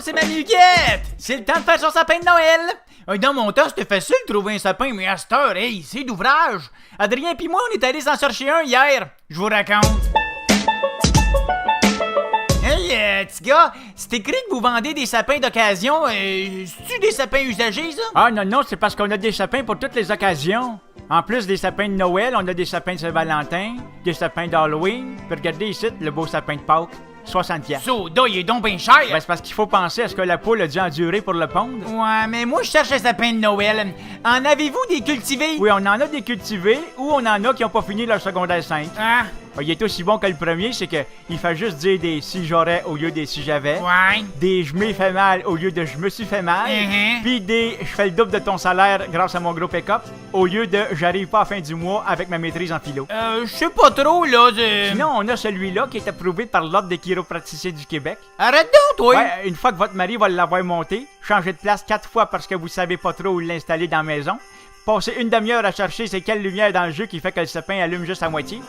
c'est ma Nuguette! C'est le temps de faire son sapin de Noël! Dans mon temps, c'était facile de trouver un sapin, mais à cette heure, hey, c'est d'ouvrage! Adrien pis moi, on est allés s'en chercher un hier. Je vous raconte. Hey, petit gars, c'est écrit que vous vendez des sapins d'occasion. C'est-tu des sapins usagés, ça? Ah non, c'est parce qu'on a des sapins pour toutes les occasions. En plus des sapins de Noël, on a des sapins de Saint-Valentin, des sapins d'Halloween. Puis regardez ici, le beau sapin de Pâques. 60 piastres. Soda, il est donc bien cher! Ben, c'est parce qu'il faut penser à ce que la poule a dû endurer pour le pondre. Ouais, mais moi, je cherche un sapin de Noël. En avez-vous des cultivés? Oui, on en a des cultivés ou on en a qui n'ont pas fini leur secondaire 5. Ah, Il est aussi bon que le premier, c'est que il fait juste dire des si j'aurais au lieu des si j'avais. ouais. Des je m'ai fait mal au lieu de je me suis fait mal. Puis des je fais le double de ton salaire grâce à mon gros pick-up au lieu de j'arrive pas à la fin du mois avec ma maîtrise en philo. Je sais pas trop, là. Sinon, on a celui-là qui est approuvé par l'Ordre des chiropraticiens du Québec. Arrête donc, toi! Ouais, une fois que votre mari va l'avoir monté, changez de place 4 fois parce que vous savez pas trop où l'installer dans la maison, passez une demi-heure à chercher c'est quelle lumière dans le jeu qui fait que le sapin allume juste à moitié,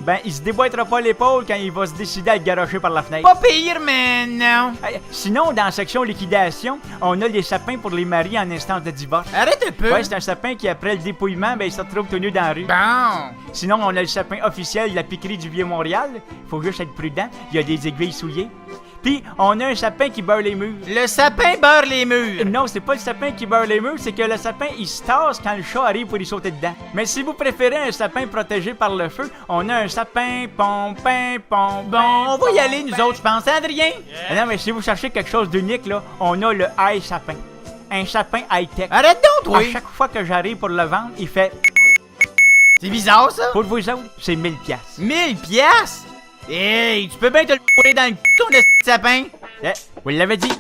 ben il se déboîtera pas l'épaule quand il va se décider à le garocher par la fenêtre. Pas pire, mais non. Sinon, dans la section liquidation, on a les sapins pour les maris en instance de divorce. Arrête un peu. Ouais, c'est un sapin qui, après le dépouillement, ben il se retrouve tout nu dans la rue. Bon. Sinon, on a le sapin officiel de la piquerie du Vieux-Montréal. Faut juste être prudent, il y a des aiguilles souillées. Puis, on a un sapin qui beurre les murs. Le sapin beurre les murs. Non, c'est pas le sapin qui beurre les murs, c'est que le sapin, il se tasse quand le chat arrive pour y sauter dedans. Mais si vous préférez un sapin protégé par le feu, on a un sapin pompin. Bon, on va y aller, nous autres, je pense, Adrien. Non, mais si vous cherchez quelque chose d'unique, là, on a le high sapin. Un sapin high-tech. Arrête donc, toi. À chaque fois que j'arrive pour le vendre, il fait... C'est bizarre, ça. Pour vous autres, c'est 1000 piastres. 1000 piastres? Hey, tu peux bien te le pourrir dans le c*** ton sapin. Vous l'avez dit.